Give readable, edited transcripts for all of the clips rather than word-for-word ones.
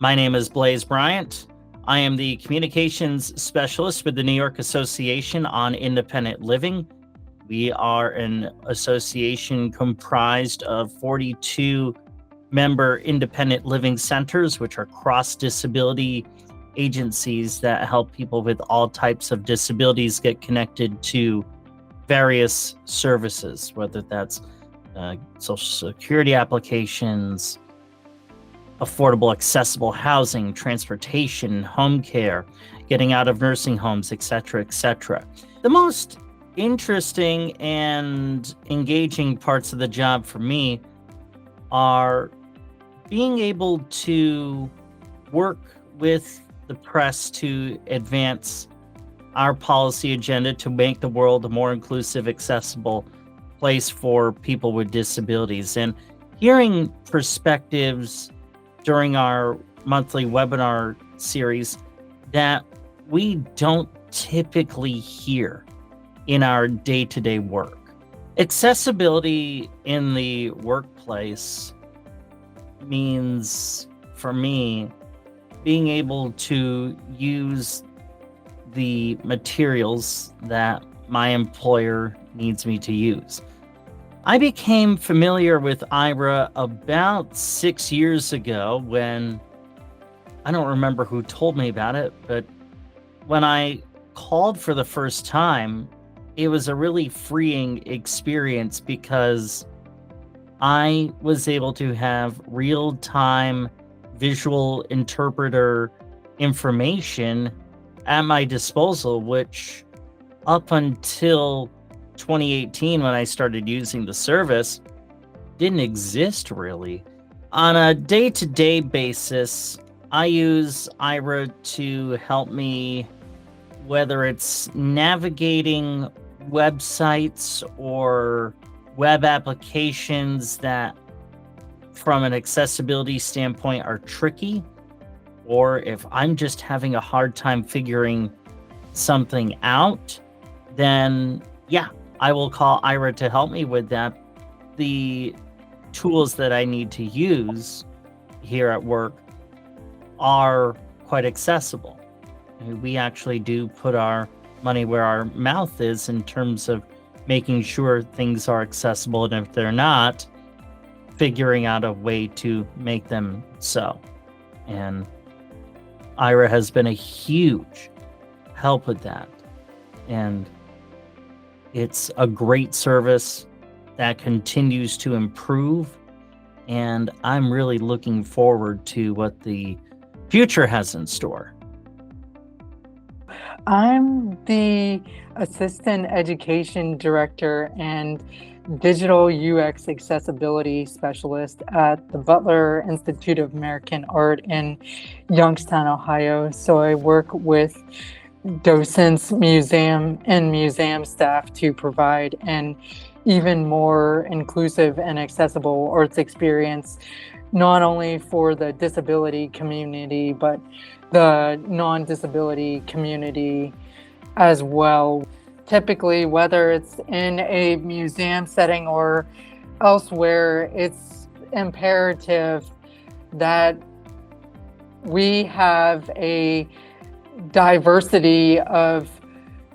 My name is Blaise Bryant. I am the communications specialist with the New York Association on Independent Living. We are an association comprised of 42 member independent living centers, which are cross-disability agencies that help people with all types of disabilities get connected to various services, whether that's Social Security applications, affordable, accessible housing, transportation, home care, getting out of nursing homes, etc., etc. The most interesting and engaging parts of the job for me are being able to work with the press to advance our policy agenda to make the world a more inclusive, accessible place for people with disabilities. And hearing perspectives during our monthly webinar series that we don't typically hear in our day-to-day work. Accessibility in the workplace means, for me, being able to use the materials that my employer needs me to use. I became familiar with Aira about 6 years ago when, I don't remember who told me about it, but when I called for the first time, it was a really freeing experience because I was able to have real-time visual interpreter information at my disposal, which up until 2018, when I started using the service, didn't exist really. On a day-to-day basis, I use Aira to help me, whether it's navigating websites or web applications that from an accessibility standpoint are tricky, or if I'm just having a hard time figuring something out, then yeah, I will call Aira to help me with that. The tools that I need to use here at work are quite accessible. We actually do put our money where our mouth is in terms of making sure things are accessible, and if they're not, figuring out a way to make them so. And Aira has been a huge help with that. And it's a great service that continues to improve. And I'm really looking forward to what the future has in store. I'm the Assistant Education Director and Digital UX Accessibility Specialist at the Butler Institute of American Art in Youngstown, Ohio. So I work with docents, museum staff to provide an even more inclusive and accessible arts experience, not only for the disability community, but the non-disability community as well. Typically, whether it's in a museum setting or elsewhere, it's imperative that we have a diversity of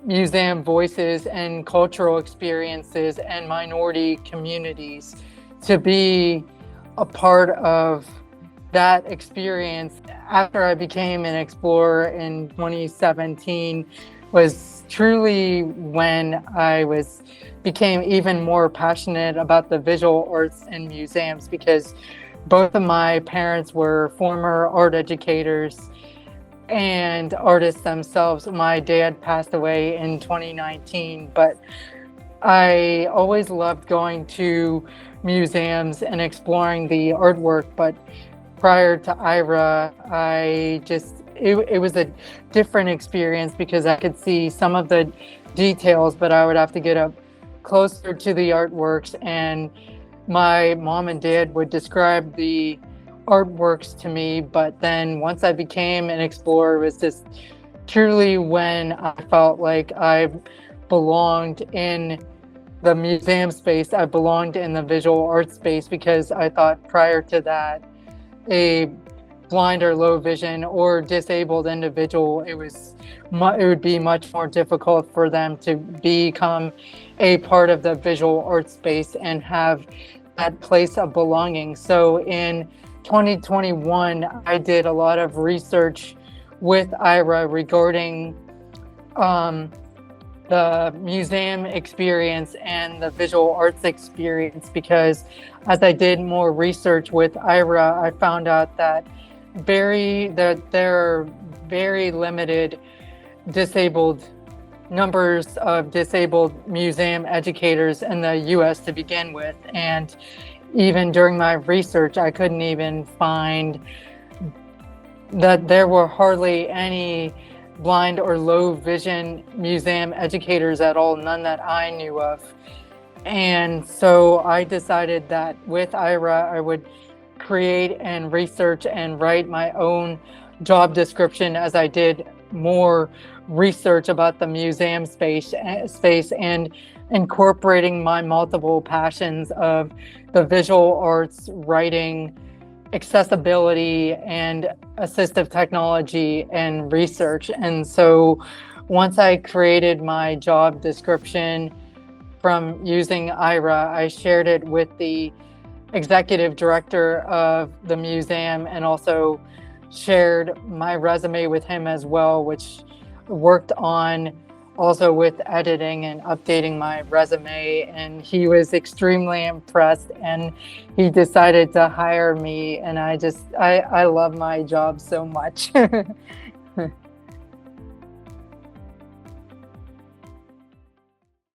museum voices and cultural experiences and minority communities to be a part of that experience. After I became an explorer in 2017 was truly when I became even more passionate about the visual arts and museums, because both of my parents were former art educators and artists themselves. My dad passed away in 2019, but I always loved going to museums and exploring the artwork. But prior to Aira, it was a different experience because I could see some of the details, but I would have to get up closer to the artworks, and my mom and dad would describe the artworks to me. But then once I became an explorer, it was just truly when I felt like I belonged in the museum space. I belonged in the visual art space, because I thought prior to that, a blind or low vision or disabled individual, it would be much more difficult for them to become a part of the visual art space and have that place of belonging. So in 2021, I did a lot of research with Aira regarding the museum experience and the visual arts experience, because as I did more research with Aira, I found out that there are very limited numbers of disabled museum educators in the US to begin with. And even during my research, I couldn't even find that there were hardly any blind or low vision museum educators at all, none that I knew of. And so I decided that with Aira, I would create and research and write my own job description as I did more research about the museum space and incorporating my multiple passions of the visual arts, writing, accessibility, and assistive technology and research. And so once I created my job description from using Aira, I shared it with the executive director of the museum and also shared my resume with him as well, which worked on also with editing and updating my resume. And he was extremely impressed and he decided to hire me. And I love my job so much.